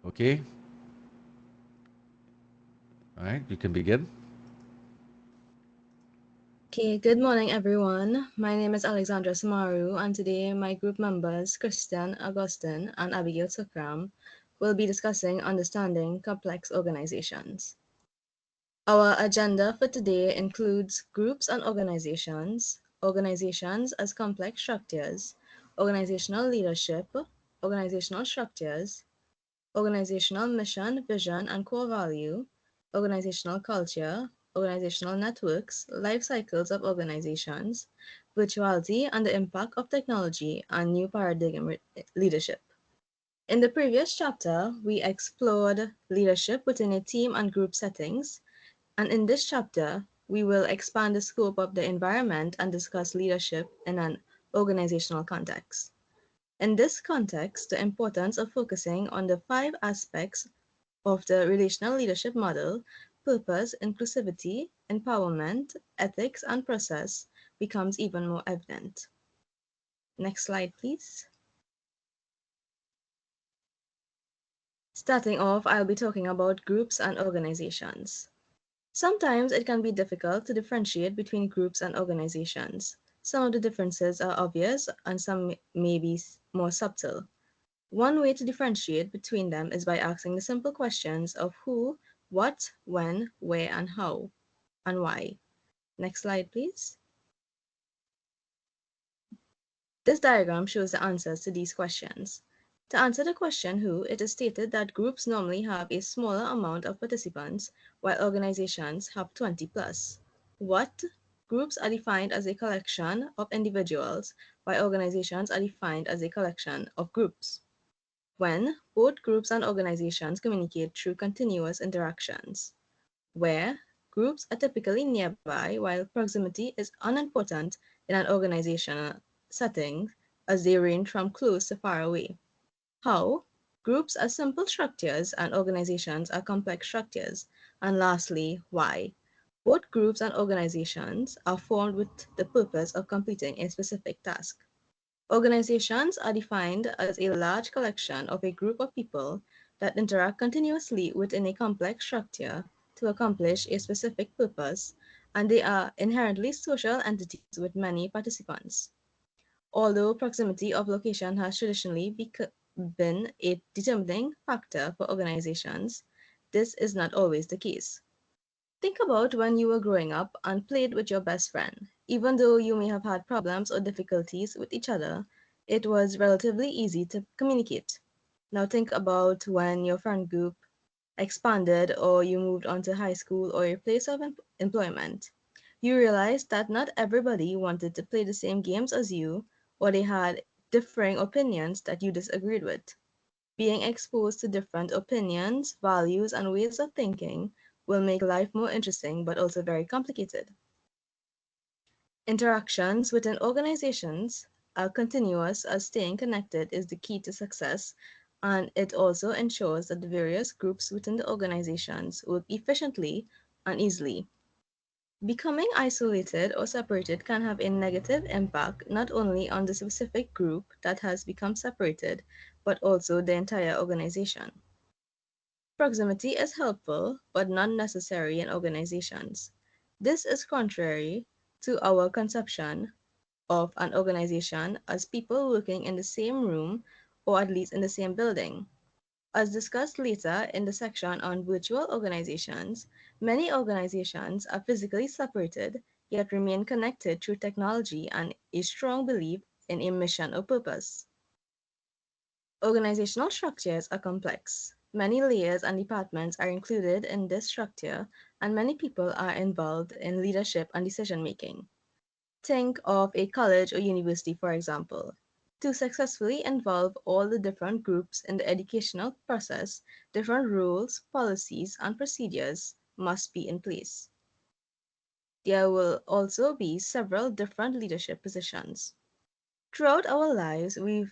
Okay, all right, you can begin. Okay, good morning, everyone. My name is Alexandra Samaru, and today my group members, Christian, Augustine, and Abigail Sukram, will be discussing understanding complex organizations. Our agenda for today includes groups and organizations as complex structures, organizational leadership, organizational structures, organizational mission, vision, and core value, organizational culture, organizational networks, life cycles of organizations, virtuality and the impact of technology, and new paradigm leadership. In the previous chapter, we explored leadership within a team and group settings, and in this chapter, we will expand the scope of the environment and discuss leadership in an organizational context. In this context, the importance of focusing on the five aspects of the relational leadership model: purpose, inclusivity, empowerment, ethics, and process becomes even more evident. Next slide, please. Starting off, I'll be talking about groups and organizations. Sometimes it can be difficult to differentiate between groups and organizations. Some of the differences are obvious and some may be more subtle. One way to differentiate between them is by asking the simple questions of who, what, when, where, and how, and why. Next slide, please. This diagram shows the answers to these questions. To answer the question who, it is stated that groups normally have a smaller amount of participants, while organizations have 20 plus. What? Groups are defined as a collection of individuals, while organizations are defined as a collection of groups. When? Both groups and organizations communicate through continuous interactions. Where? Groups are typically nearby, while proximity is unimportant in an organizational setting as they range from close to far away. How? Groups are simple structures and organizations are complex structures. And lastly, why? Both groups and organizations are formed with the purpose of completing a specific task. Organizations are defined as a large collection of a group of people that interact continuously within a complex structure to accomplish a specific purpose, and they are inherently social entities with many participants. Although proximity of location has traditionally been a determining factor for organizations, this is not always the case. Think about when you were growing up and played with your best friend. Even though you may have had problems or difficulties with each other, it was relatively easy to communicate. Now think about when your friend group expanded or you moved on to high school or your place of employment. You realized that not everybody wanted to play the same games as you, or they had differing opinions that you disagreed with. Being exposed to different opinions, values, and ways of thinking will make life more interesting but also very complicated. Interactions within organizations are continuous as staying connected is the key to success, and it also ensures that the various groups within the organizations work efficiently and easily. Becoming isolated or separated can have a negative impact not only on the specific group that has become separated, but also the entire organization. Proximity is helpful, but not necessary in organizations. This is contrary to our conception of an organization as people working in the same room or at least in the same building. As discussed later in the section on virtual organizations, many organizations are physically separated yet remain connected through technology and a strong belief in a mission or purpose. Organizational structures are complex. Many layers and departments are included in this structure, and many people are involved in leadership and decision making. Think of a college or university, for example. To successfully involve all the different groups in the educational process, different rules, policies, and procedures must be in place. There will also be several different leadership positions. Throughout our lives, we've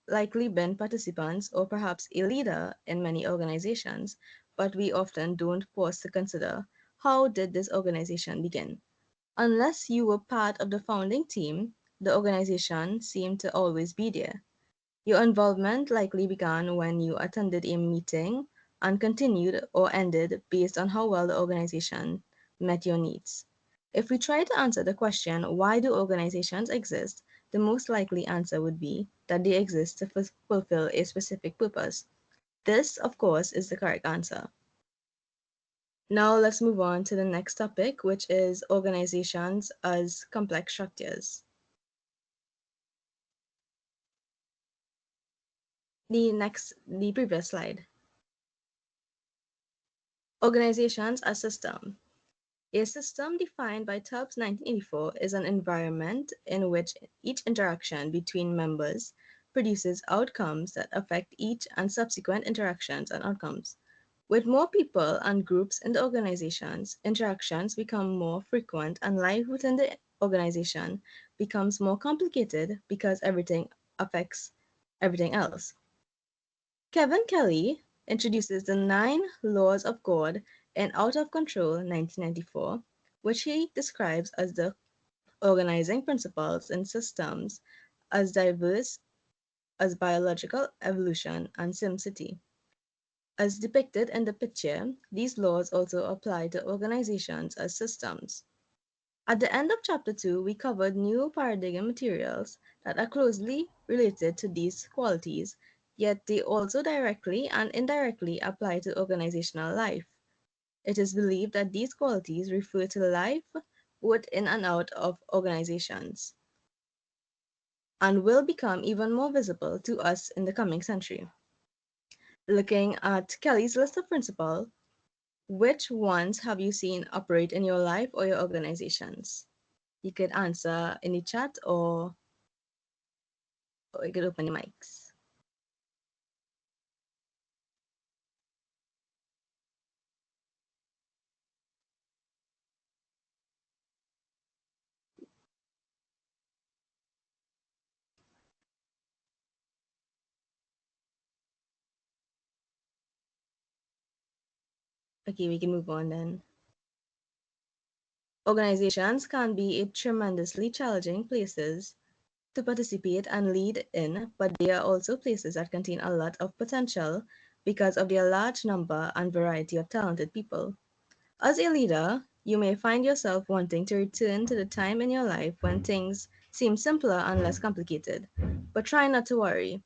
likely been participants or perhaps a leader in many organizations, but we often don't pause to consider how did this organization begin? Unless you were part of the founding team, the organization seemed to always be there. Your involvement likely began when you attended a meeting and continued or ended based on how well the organization met your needs. If we try to answer the question, why do organizations exist? The most likely answer would be that they exist to fulfill a specific purpose. This, of course, is the correct answer. Now let's move on to the next topic, which is organizations as complex structures. The previous slide. Organizations as system. A system defined by Tubbs 1984 is an environment in which each interaction between members produces outcomes that affect each and subsequent interactions and outcomes. With more people and groups in the organizations, interactions become more frequent and life within the organization becomes more complicated because everything affects everything else. Kevin Kelly introduces the 9 laws of God in Out of Control 1994, which he describes as the organizing principles in systems as diverse as biological evolution and SimCity. As depicted in the picture, these laws also apply to organizations as systems. At the end of chapter 2, we covered new paradigm materials that are closely related to these qualities, yet they also directly and indirectly apply to organizational life. It is believed that these qualities refer to life both in and out of organizations and will become even more visible to us in the coming century. Looking at Kelly's list of principles, which ones have you seen operate in your life or your organizations? You could answer in the chat or you could open your mics. Okay, we can move on then. Organizations can be a tremendously challenging places to participate and lead in, but they are also places that contain a lot of potential because of their large number and variety of talented people. As a leader, you may find yourself wanting to return to the time in your life when things seem simpler and less complicated. But try not to worry.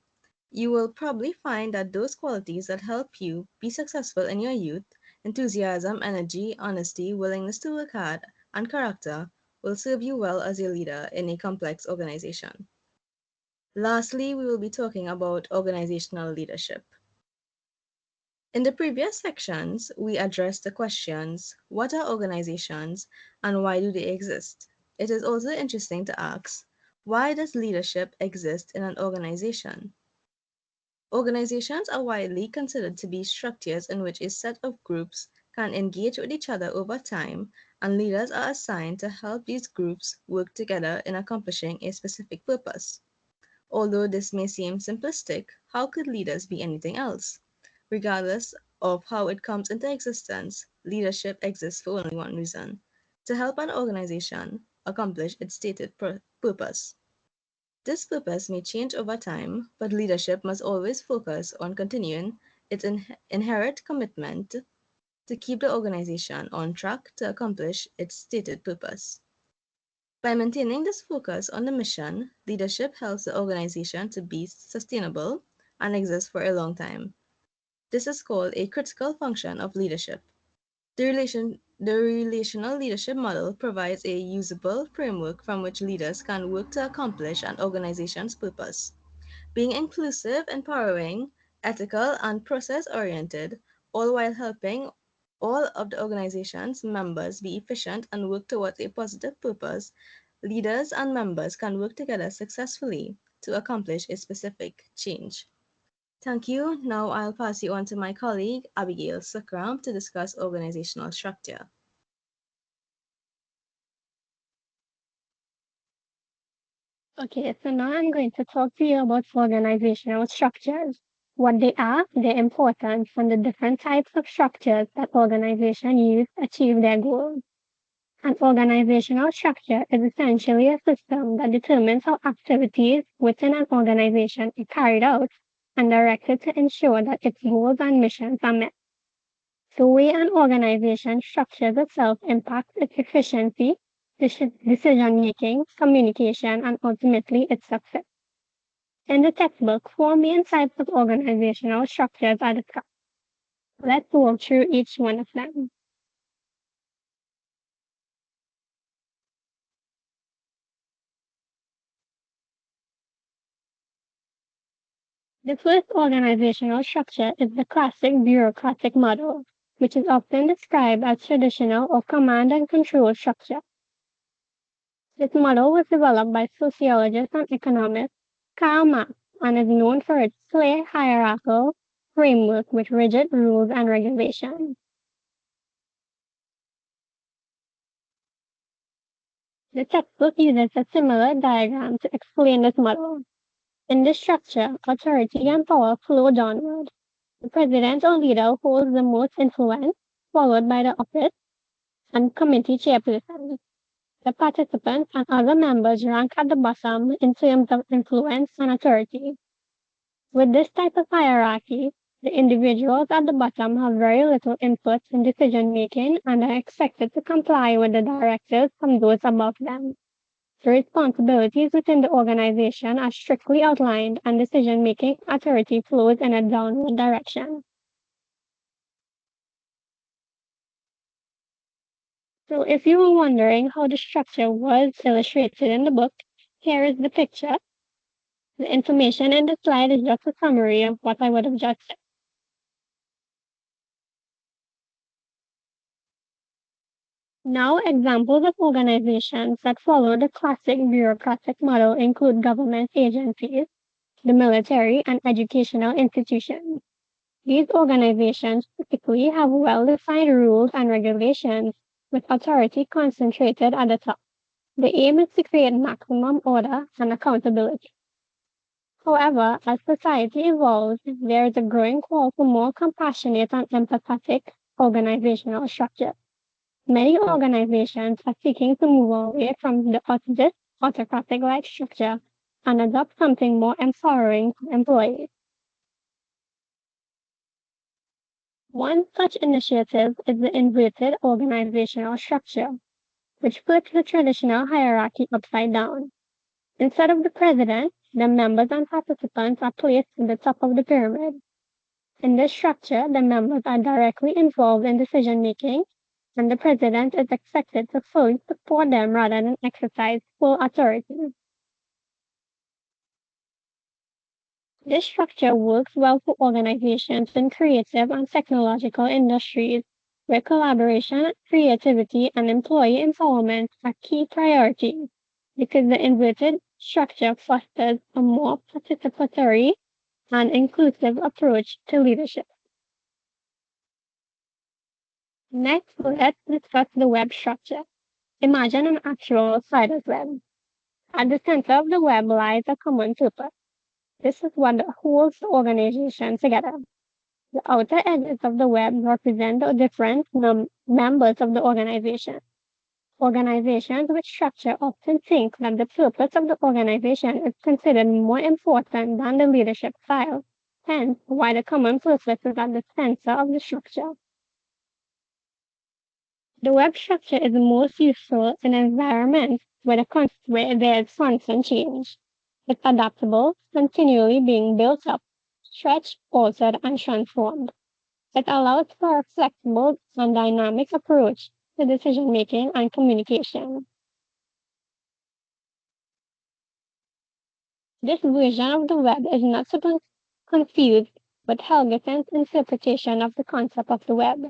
You will probably find that those qualities that help you be successful in your youth, enthusiasm, energy, honesty, willingness to work hard, and character, will serve you well as a leader in a complex organization. Lastly, we will be talking about organizational leadership. In the previous sections, we addressed the questions, what are organizations and why do they exist? It is also interesting to ask, why does leadership exist in an organization? Organizations are widely considered to be structures in which a set of groups can engage with each other over time, and leaders are assigned to help these groups work together in accomplishing a specific purpose. Although this may seem simplistic, how could leaders be anything else? Regardless of how it comes into existence, leadership exists for only one reason: to help an organization accomplish its stated purpose. This purpose may change over time, but leadership must always focus on continuing its inherent commitment to keep the organization on track to accomplish its stated purpose. By maintaining this focus on the mission, leadership helps the organization to be sustainable and exist for a long time. This is called a critical function of leadership. The relational leadership model provides a usable framework from which leaders can work to accomplish an organization's purpose. Being inclusive, empowering, ethical, and process oriented, all while helping all of the organization's members be efficient and work towards a positive purpose, leaders and members can work together successfully to accomplish a specific change. Thank you. Now I'll pass you on to my colleague, Abigail Sukram, to discuss organizational structure. Okay, so now I'm going to talk to you about organizational structures, what they are, their importance, and the different types of structures that organizations use to achieve their goals. An organizational structure is essentially a system that determines how activities within an organization are carried out and directed to ensure that its goals and missions are met. The way an organization structures itself impacts its efficiency, decision making, communication, and ultimately its success. In the textbook, four main types of organizational structures are discussed. Let's walk through each one of them. The first organizational structure is the classic bureaucratic model, which is often described as traditional or command and control structure. This model was developed by sociologist and economist Karl Marx and is known for its clear hierarchical framework with rigid rules and regulations. The textbook uses a similar diagram to explain this model. In this structure, authority and power flow downward. The president or leader holds the most influence, followed by the office and committee chairperson. The participants and other members rank at the bottom in terms of influence and authority. With this type of hierarchy, the individuals at the bottom have very little input in decision making and are expected to comply with the directives from those above them. The responsibilities within the organization are strictly outlined and decision making authority flows in a downward direction. So if you were wondering how the structure was illustrated in the book, here is the picture. The information in the slide is just a summary of what I would have just said. Now, examples of organizations that follow the classic bureaucratic model include government agencies, the military, and educational institutions. These organizations typically have well-defined rules and regulations, with authority concentrated at the top. The aim is to create maximum order and accountability. However, as society evolves, there is a growing call for more compassionate and empathetic organizational structures. Many organizations are seeking to move away from this autocratic-like structure and adopt something more empowering to employees. One such initiative is the inverted organizational structure, which flips the traditional hierarchy upside down. Instead of the president, the members and participants are placed at the top of the pyramid. In this structure, the members are directly involved in decision making, and the president is expected to fully support them rather than exercise full authority. This structure works well for organizations in creative and technological industries, where collaboration, creativity, and employee empowerment are key priorities, because the inverted structure fosters a more participatory and inclusive approach to leadership. Next, let's discuss the web structure. Imagine an actual spider's web. At the center of the web lies a common purpose. This is what holds the organization together. The outer edges of the web represent the different members of the organization. Organizations with structure often think that the purpose of the organization is considered more important than the leadership style, hence why the common purpose is at the center of the structure. The web structure is most useful in environments where there is constant change. It's adaptable, continually being built up, stretched, altered, and transformed. It allows for a flexible and dynamic approach to decision making and communication. This version of the web is not to be confused with Helgeson's interpretation of the concept of the web.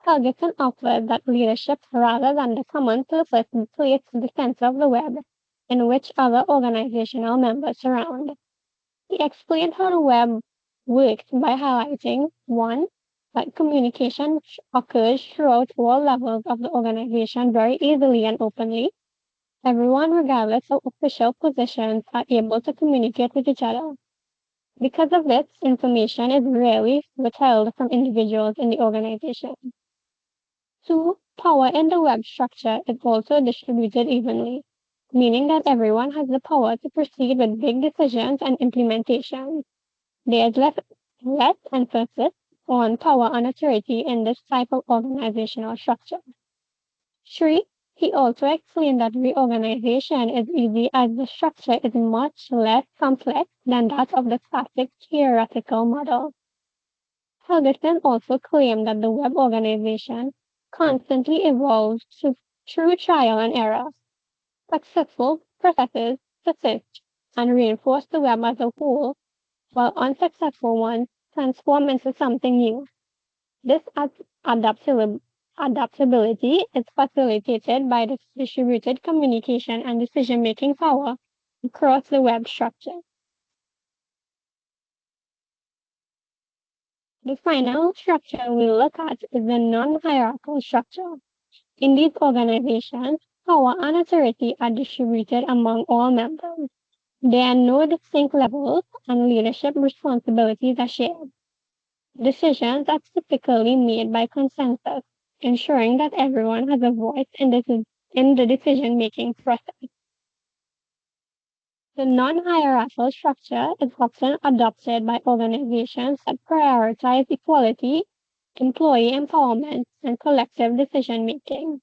Helgeson offers that leadership rather than the common purpose be placed at the center of the web, in which other organizational members surround. He explained how the web works by highlighting 1. That communication occurs throughout all levels of the organization very easily and openly. Everyone, regardless of official positions, are able to communicate with each other. Because of this, information is rarely withheld from individuals in the organization. 2. Power in the web structure is also distributed evenly, meaning that everyone has the power to proceed with big decisions and implementation. There is less emphasis on power and authority in this type of organizational structure. Sri, he also explained that reorganization is easy as the structure is much less complex than that of the classic hierarchical model. Ferguson also claimed that the web organization constantly evolves through trial and error. Successful processes persist and reinforce the web as a whole, while unsuccessful ones transform into something new. This adaptability is facilitated by the distributed communication and decision-making power across the web structure. The final structure we'll look at is the non-hierarchical structure. In these organizations, power and authority are distributed among all members. There are no distinct levels, and leadership responsibilities are shared. Decisions are typically made by consensus, ensuring that everyone has a voice in the decision-making process. The non-hierarchical structure is often adopted by organizations that prioritize equality, employee empowerment, and collective decision-making.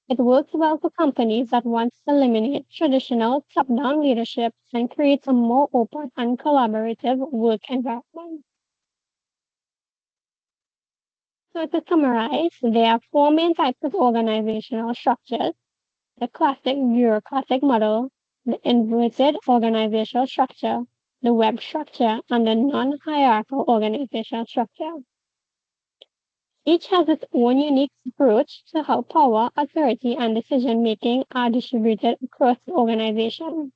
It works well for companies that want to eliminate traditional top-down leadership and create a more open and collaborative work environment. So to summarize, there are four main types of organizational structures: the classic bureaucratic model, the inverted organizational structure, the web structure, and the non-hierarchical organizational structure. Each has its own unique approach to how power, authority, and decision-making are distributed across the organization.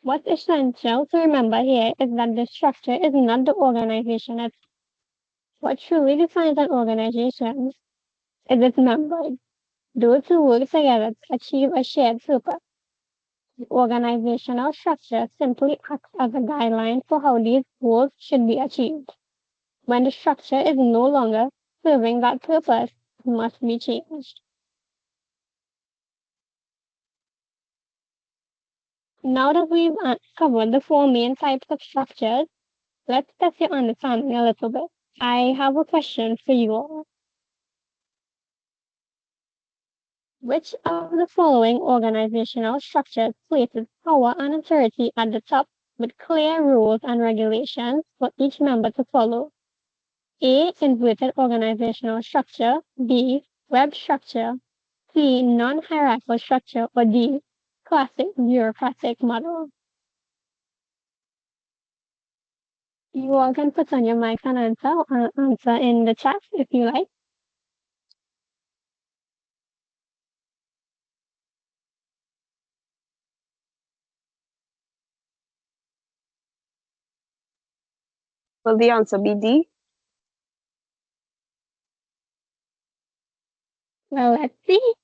What's essential to remember here is that the structure is not the organization itself. What truly defines an organization is its members, those who work together to achieve a shared purpose. The organizational structure simply acts as a guideline for how these goals should be achieved. When the structure is no longer serving that purpose, it must be changed. Now that we've covered the four main types of structures, let's test your understanding a little bit. I have a question for you all. Which of the following organizational structures places power and authority at the top with clear rules and regulations for each member to follow? A. Inverted organizational structure. B. Web structure. C. Non-hierarchical structure. Or D. Classic bureaucratic model. You all can put on your mic and answer in the chat if you like. Will the answer be D? Well, let's see.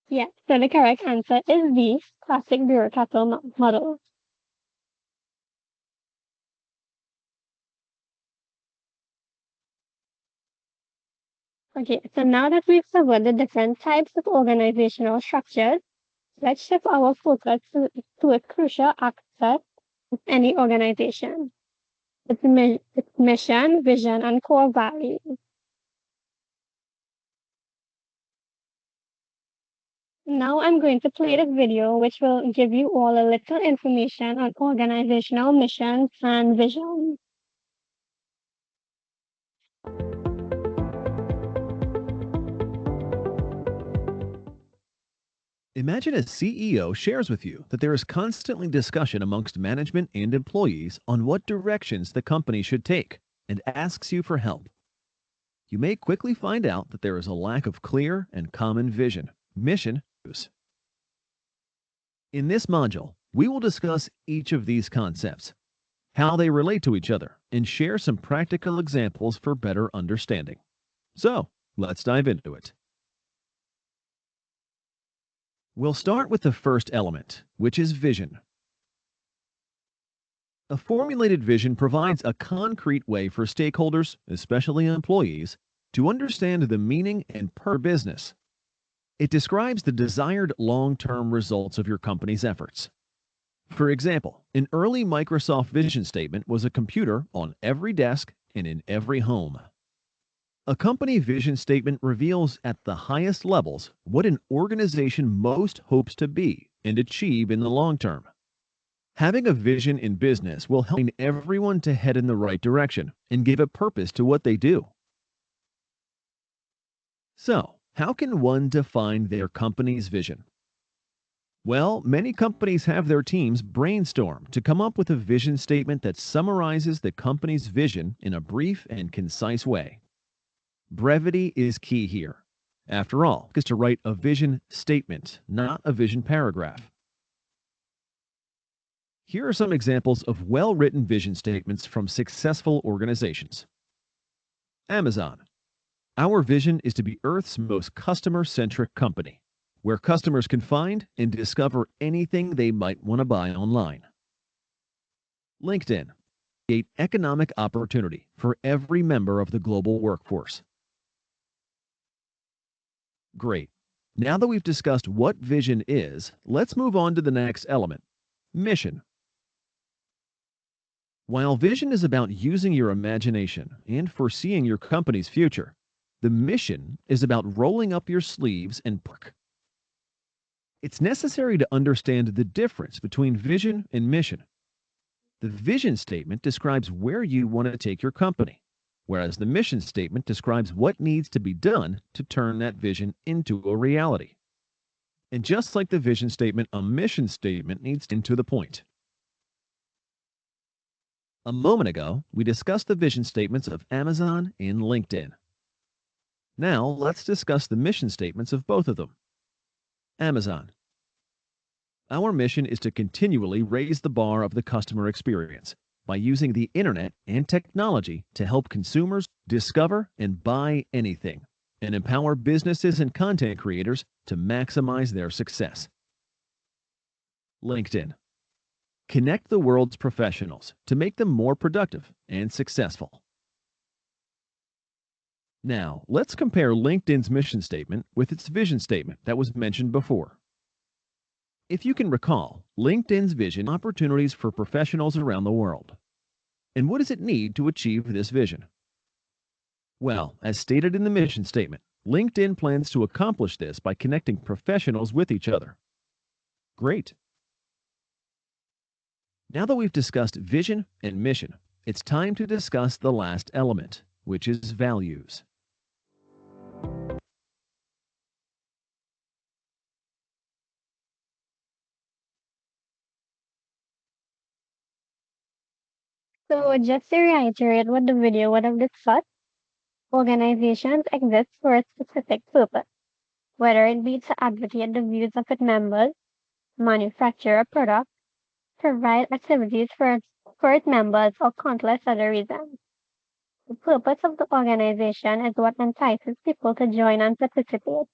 Yeah, so the correct answer is D. Classic bureaucratic model. Okay, so now that we've covered the different types of organizational structures, let's shift our focus to a crucial aspect of any organization: its mission, vision, and core values. Now I'm going to play this video, which will give you all a little information on organizational missions and vision. Imagine a CEO shares with you that there is constantly discussion amongst management and employees on what directions the company should take and asks you for help. You may quickly find out that there is a lack of clear and common vision, mission. In this module, we will discuss each of these concepts, how they relate to each other, and share some practical examples for better understanding. So, let's dive into it. We'll start with the first element, which is vision. A formulated vision provides a concrete way for stakeholders, especially employees, to understand the meaning and purpose of business. It describes the desired long-term results of your company's efforts. For example, an early Microsoft vision statement was a computer on every desk and in every home. A company vision statement reveals at the highest levels what an organization most hopes to be and achieve in the long term. Having a vision in business will help everyone to head in the right direction and give a purpose to what they do. So, how can one define their company's vision? Well, many companies have their teams brainstorm to come up with a vision statement that summarizes the company's vision in a brief and concise way. Brevity is key here. After all, it's to write a vision statement, not a vision paragraph. Here are some examples of well-written vision statements from successful organizations. Amazon. Our vision is to be Earth's most customer-centric company, where customers can find and discover anything they might want to buy online. LinkedIn. Create economic opportunity for every member of the global workforce. Great. Now that we've discussed what vision is, let's move on to the next element, mission. While vision is about using your imagination and foreseeing your company's future, the mission is about rolling up your sleeves and work. It's necessary to understand the difference between vision and mission. The vision statement describes where you want to take your company, whereas the mission statement describes what needs to be done to turn that vision into a reality. And just like the vision statement, a mission statement needs to the point. A moment ago, we discussed the vision statements of Amazon and LinkedIn. Now, let's discuss the mission statements of both of them. Amazon. Our mission is to continually raise the bar of the customer experience by using the internet and technology to help consumers discover and buy anything, and empower businesses and content creators to maximize their success. LinkedIn. Connect the world's professionals to make them more productive and successful. Now, let's compare LinkedIn's mission statement with its vision statement that was mentioned before. If you can recall, LinkedIn's vision opportunities for professionals around the world. And what does it need to achieve this vision? Well, as stated in the mission statement, LinkedIn plans to accomplish this by connecting professionals with each other. Great. Now that we've discussed vision and mission, it's time to discuss the last element, which is values. So just to reiterate what the video would have discussed, organizations exist for a specific purpose, whether it be to advocate the views of its members, manufacture a product, provide activities for its members, or countless other reasons. The purpose of the organization is what entices people to join and participate.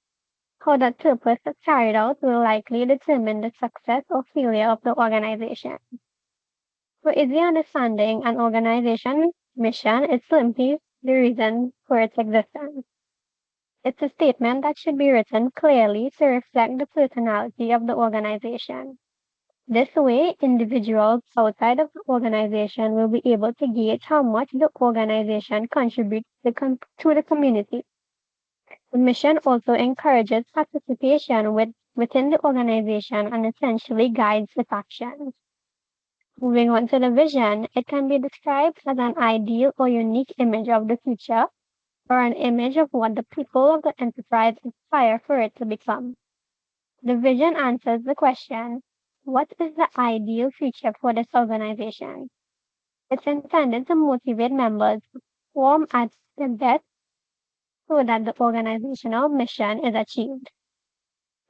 How that purpose is carried out will likely determine the success or failure of the organization. For easy understanding, an organization's mission is simply the reason for its existence. It's a statement that should be written clearly to reflect the personality of the organization. This way, individuals outside of the organization will be able to gauge how much the organization contributes to the community. The mission also encourages participation within the organization and essentially guides its actions. Moving on to the vision, it can be described as an ideal or unique image of the future, or an image of what the people of the enterprise aspire for it to become. The vision answers the question, what is the ideal future for this organization? It's intended to motivate members to perform at their best so that the organizational mission is achieved.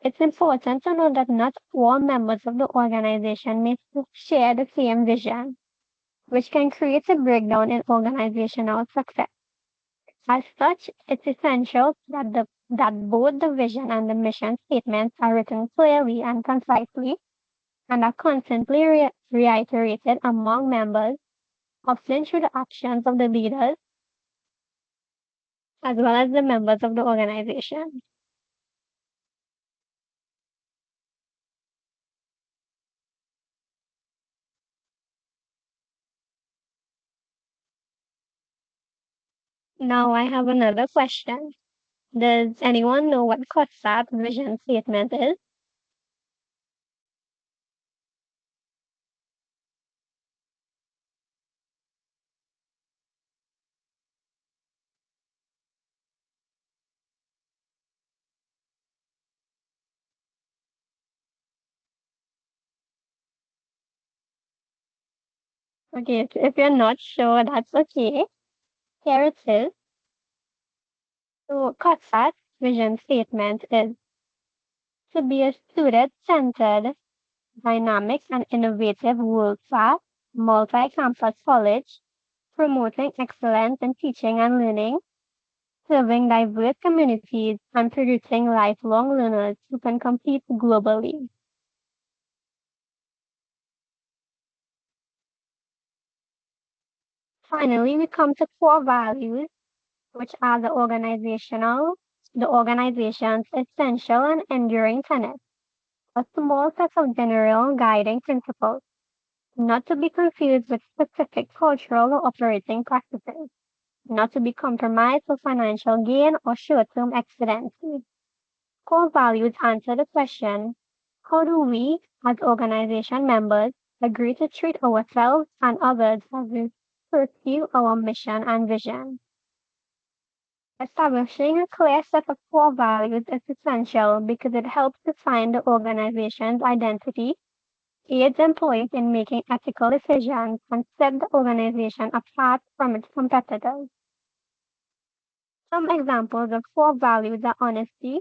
It's important to know that not all members of the organization may share the same vision, which can create a breakdown in organizational success. As such, it's essential that both the vision and the mission statements are written clearly and concisely and are constantly reiterated among members, often through the actions of the leaders as well as the members of the organization. Now I have another question. Does anyone know what COSAT vision statement is? Okay, so if you're not sure, that's okay. Here it is. So COSAT vision statement is to be a student-centered, dynamic, and innovative world-class multi-campus college promoting excellence in teaching and learning, serving diverse communities, and producing lifelong learners who can compete globally. Finally, we come to core values, which are the organization's essential and enduring tenets, a small set of general guiding principles, not to be confused with specific cultural or operating practices, not to be compromised for financial gain or short-term excellency. Core values answer the question, how do we, as organization members, agree to treat ourselves and others as we pursue our mission and vision? Establishing a clear set of core values is essential because it helps define the organization's identity, aids employees in making ethical decisions, and set the organization apart from its competitors. Some examples of core values are honesty,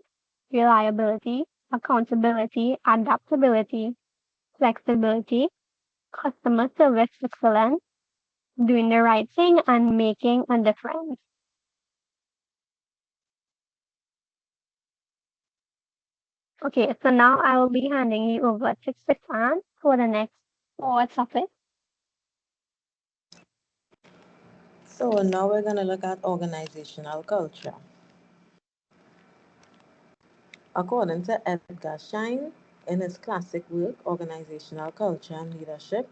reliability, accountability, adaptability, flexibility, customer service excellence, doing the right thing, and making a difference. Okay, so now I will be handing you over to Stefan for the next four topics. So now we're going to look at organizational culture. According to Edgar Schein, in his classic work, Organizational Culture and Leadership,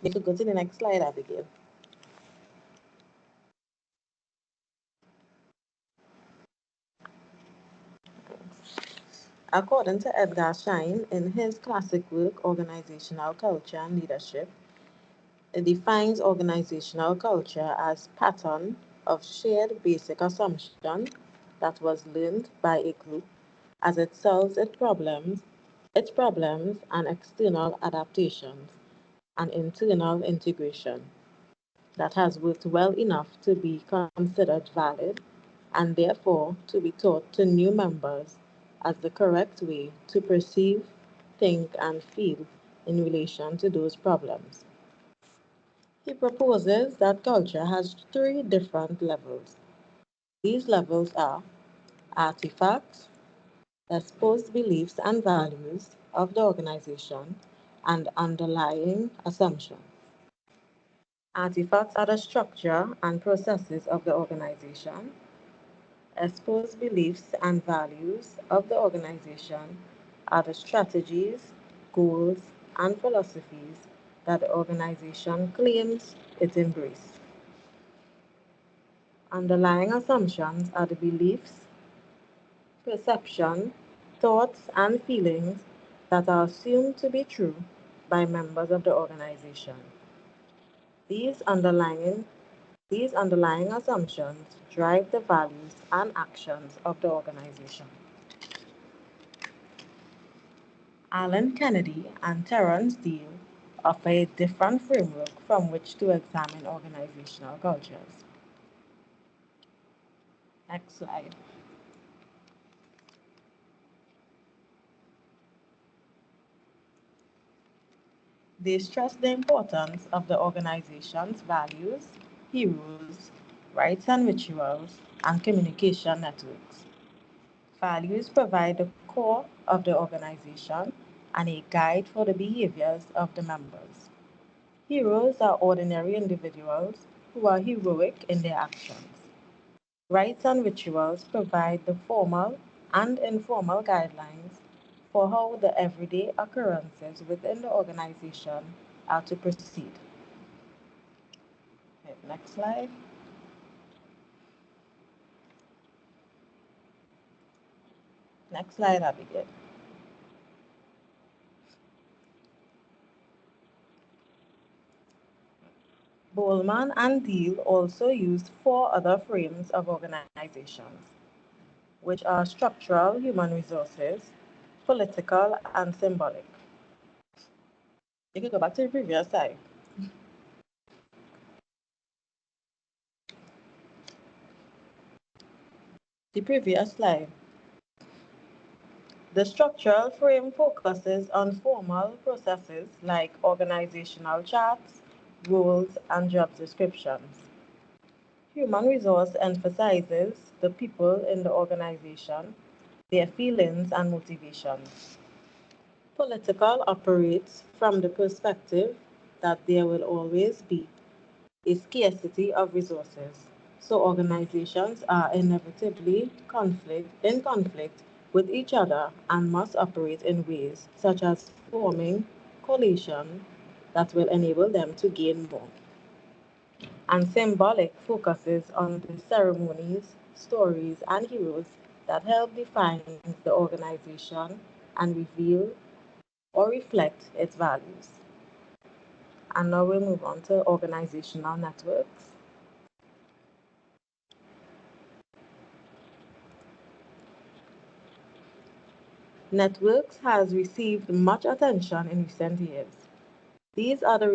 you could go to the next slide, Abigail. According to Edgar Schein, in his classic work, Organizational Culture and Leadership, it defines organizational culture as pattern of shared basic assumption that was learned by a group as it solves its problems and external adaptations and internal integration that has worked well enough to be considered valid and therefore to be taught to new members as the correct way to perceive, think, and feel in relation to those problems. He proposes that culture has three different levels. These levels are artifacts, exposed beliefs and values of the organization, and underlying assumptions. Artifacts are the structure and processes of the organization. Exposed beliefs and values of the organization are the strategies, goals, and philosophies that the organization claims it embraces. Underlying assumptions are the beliefs, perception, thoughts, and feelings that are assumed to be true by members of the organization. These underlying, these underlying assumptions drive the values and actions of the organization. Alan Kennedy and Terence Steele offer a different framework from which to examine organizational cultures. Next slide. They stress the importance of the organization's values, heroes, rights and rituals, and communication networks. Values provide the core of the organization and a guide for the behaviors of the members. Heroes are ordinary individuals who are heroic in their actions. Rites and rituals provide the formal and informal guidelines for how the everyday occurrences within the organization are to proceed. Okay, next slide. Next slide, Abigail. Bowman and Deal also used four other frames of organizations, which are structural human resources, political, and symbolic. You can go back to the previous slide. The previous slide. The structural frame focuses on formal processes like organizational charts, roles, and job descriptions. Human resource emphasizes the people in the organization, their feelings and motivations. Political operates from the perspective that there will always be a scarcity of resources, so organizations are inevitably in conflict with each other and must operate in ways such as forming coalition that will enable them to gain more. And symbolic focuses on the ceremonies, stories, and heroes that help define the organization and reveal or reflect its values. And now we'll move on to organizational networks. Networks has received much attention in recent years. These are the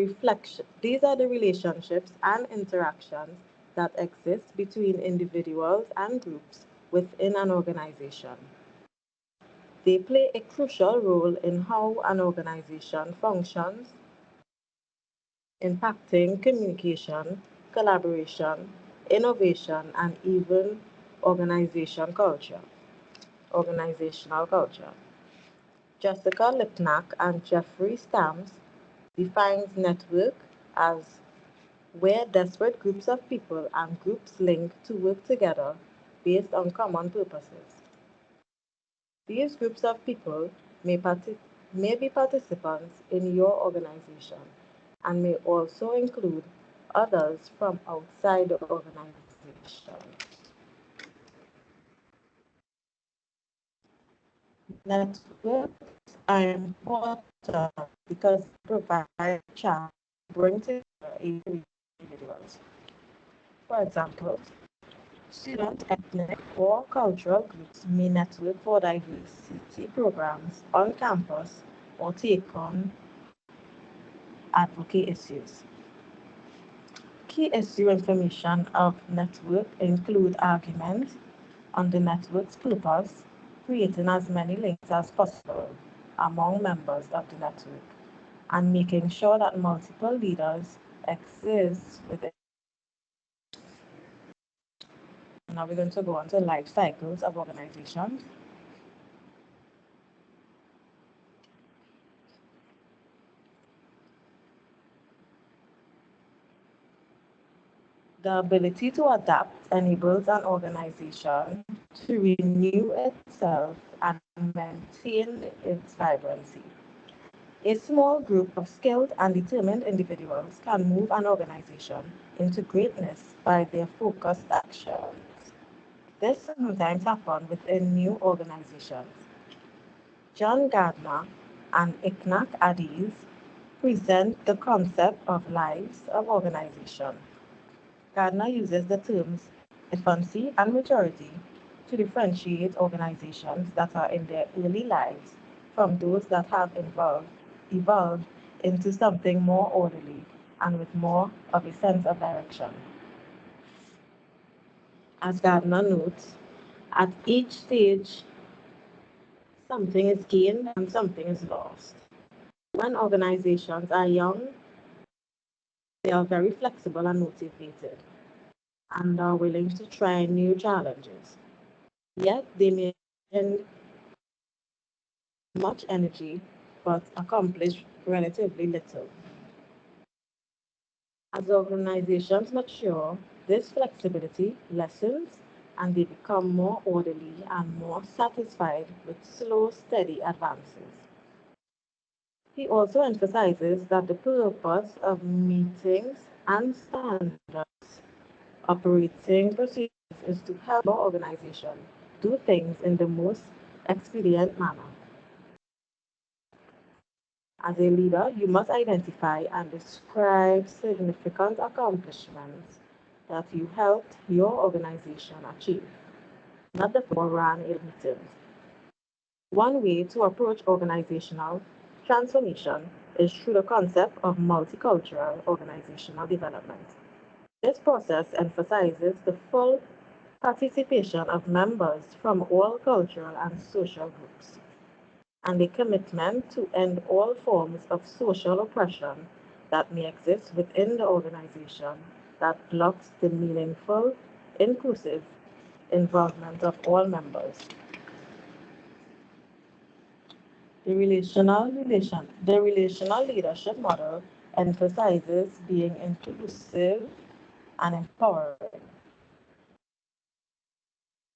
relationships and interactions that exist between individuals and groups within an organization. They play a crucial role in how an organization functions, impacting communication, collaboration, innovation, and even organizational culture. Jessica Lipnack and Jeffrey Stamps defines network as where desperate groups of people and groups link to work together based on common purposes. These groups of people may be participants in your organization and may also include others from outside the organization. Networks are important because they provide a chance to bring together a individuals. For example, student, ethnic, or cultural groups may network for diversity programs on campus or take on advocate issues. Key issue information of network include arguments on the network's purpose, creating as many links as possible among members of the network, and making sure that multiple leaders exist within. Now we're going to go on to life cycles of organizations. The ability to adapt enables an organization to renew itself and maintain its vibrancy. A small group of skilled and determined individuals can move an organization into greatness by their focused actions. This sometimes happens within new organizations. John Gardner and Iknak Adiz present the concept of lives of organization. Gardner uses the terms infancy and maturity to differentiate organizations that are in their early lives from those that have evolved into something more orderly and with more of a sense of direction. As Gardner notes, at each stage, something is gained and something is lost. When organizations are young, they are very flexible and motivated and are willing to try new challenges. Yet they may spend much energy but accomplish relatively little. As organizations mature, this flexibility lessens and they become more orderly and more satisfied with slow, steady advances. He also emphasizes that the purpose of meetings and standards operating procedures is to help your organization do things in the most expedient manner. As a leader, you must identify and describe significant accomplishments that you helped your organization achieve, not the or ran ill meetings. One way to approach organizational transformation is through the concept of multicultural organizational development. This process emphasizes the full participation of members from all cultural and social groups, and a commitment to end all forms of social oppression that may exist within the organization that blocks the meaningful, inclusive involvement of all members. The relational leadership model emphasizes being inclusive and empowering.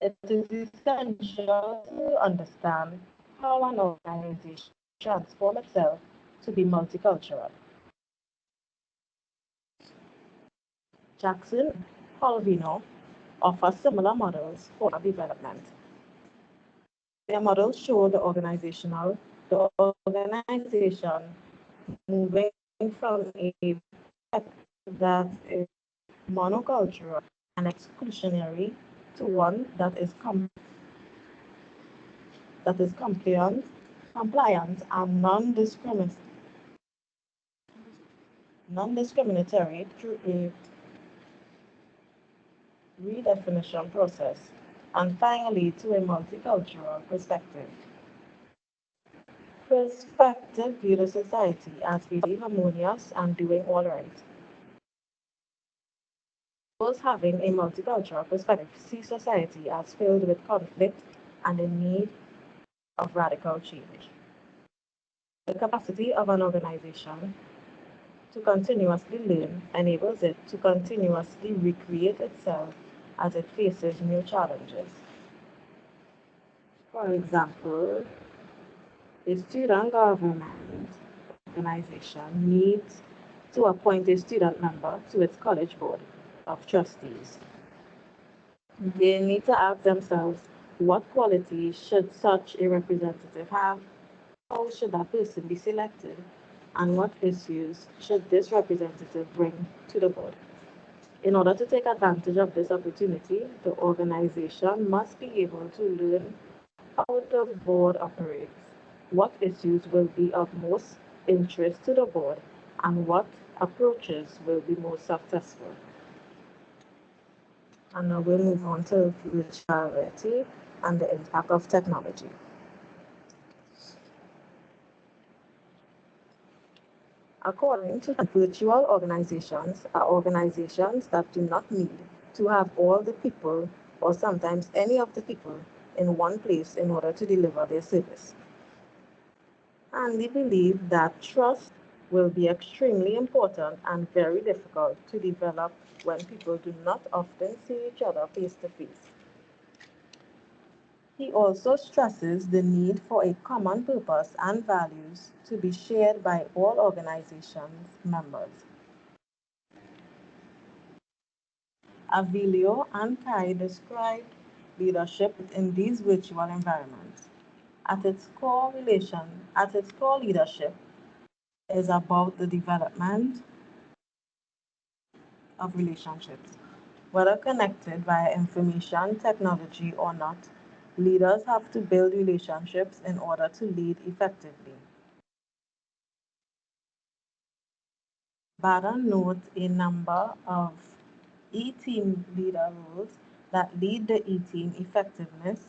It is essential to understand how an organization transforms itself to be multicultural. Jackson Holvino offers similar models for development. Their models show the organization moving from a that is monocultural and exclusionary to one that is compliant and non-discriminatory through a redefinition process, and finally to a multicultural perspective. Perspective view the society as peaceful, harmonious, and doing all right. Those having a multicultural perspective see society as filled with conflict and in need of radical change. The capacity of an organization to continuously learn enables it to continuously recreate itself as it faces new challenges. For example, a student government organization needs to appoint a student member to its college board of trustees. They need to ask themselves what qualities should such a representative have, how should that person be selected, and what issues should this representative bring to the board. In order to take advantage of this opportunity, the organization must be able to learn how the board operates, what issues will be of most interest to the board, and what approaches will be most successful. And now we'll move on to virtuality and the impact of technology. According to virtual organizations are organizations that do not need to have all the people or sometimes any of the people in one place in order to deliver their service. And we believe that trust will be extremely important and very difficult to develop when people do not often see each other face to face. He also stresses the need for a common purpose and values to be shared by all organizations members. Avilio and Kai describe leadership in these virtual environments. At its core, leadership is about the development of relationships. Whether connected via information technology or not, leaders have to build relationships in order to lead effectively. Bader notes a number of E-team leader roles that lead the E-team effectiveness,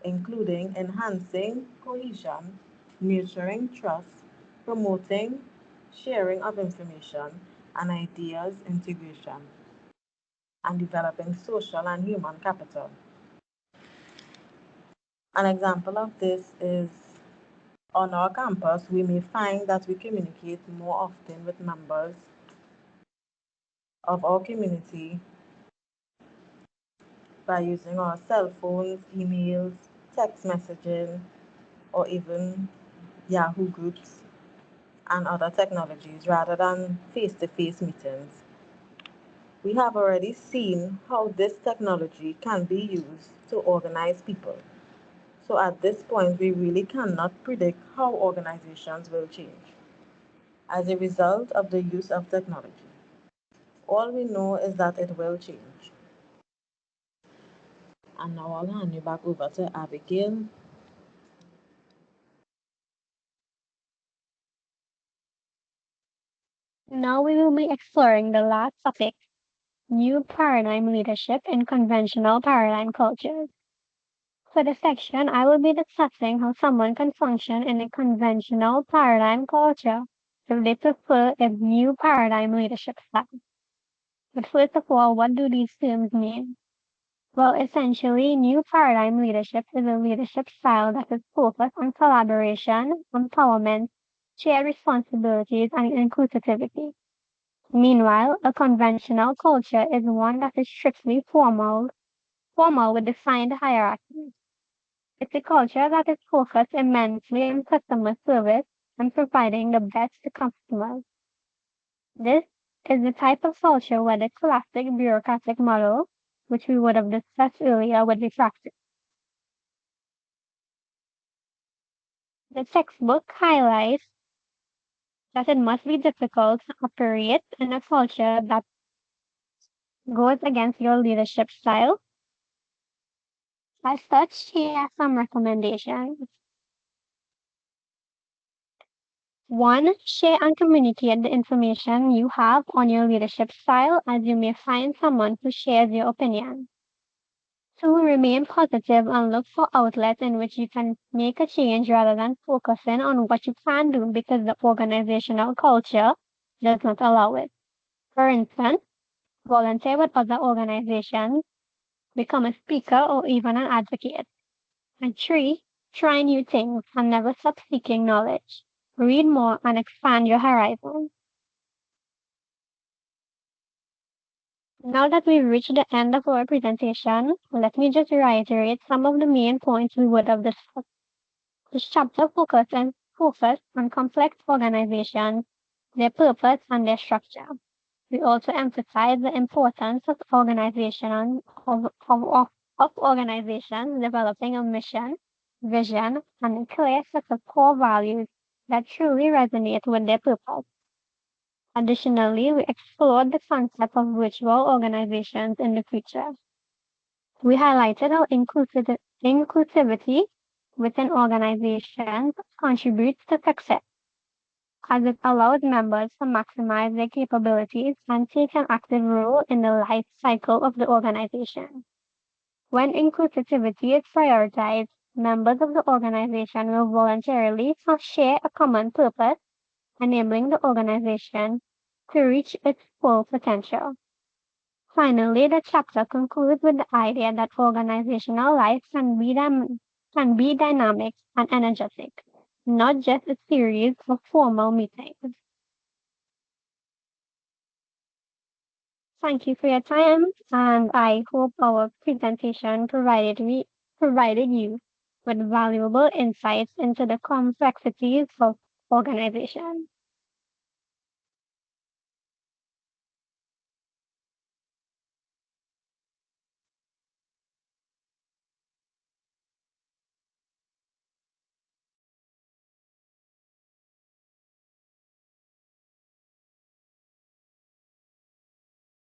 including enhancing cohesion, nurturing trust, promoting sharing of information and ideas integration, and developing social and human capital. An example of this is On our campus, we may find that we communicate more often with members of our community by using our cell phones, emails, text messaging, or even Yahoo groups and other technologies rather than face-to-face meetings. We have already seen how this technology can be used to organize people. So at this point, we really cannot predict how organizations will change as a result of the use of technology. All we know is that it will change. And now I'll hand you back over to Abigail. Now we will be exploring the last topic, new paradigm leadership in conventional paradigm cultures. For this section, I will be discussing how someone can function in a conventional paradigm culture if they prefer a new paradigm leadership style. But first of all, what do these terms mean? Well, essentially, new paradigm leadership is a leadership style that is focused on collaboration, empowerment, shared responsibilities, and inclusivity. Meanwhile, a conventional culture is one that is strictly formal with defined hierarchies. It's a culture that is focused immensely on customer service and providing the best to customers. This is the type of culture where the classic bureaucratic model, which we would have discussed earlier, would be practiced. The textbook highlights that it must be difficult to operate in a culture that goes against your leadership style. As such, here are some recommendations. 1. Share and communicate the information you have on your leadership style, as you may find someone who shares your opinion. 2. Remain positive and look for outlets in which you can make a change rather than focusing on what you can do because the organizational culture does not allow it. For instance, volunteer with other organizations, become a speaker or even an advocate. And 3. Try new things and never stop seeking knowledge. Read more and expand your horizons. Now that we've reached the end of our presentation, let me just reiterate some of the main points we would have discussed. This chapter focused on complex organizations, their purpose, and their structure. We also emphasize the importance of organizations developing a mission, vision, and a clear set of core values that truly resonate with their purpose. Additionally, we explored the concept of virtual organizations in the future. We highlighted how inclusivity within organizations contributes to success, as it allows members to maximize their capabilities and take an active role in the life cycle of the organization. When inclusivity is prioritized, members of the organization will voluntarily share a common purpose, enabling the organization to reach its full potential. Finally, the chapter concludes with the idea that organizational life can be dynamic and energetic, not just a series of formal meetings. Thank you for your time, and I hope our presentation provided you with valuable insights into the complexities of organization.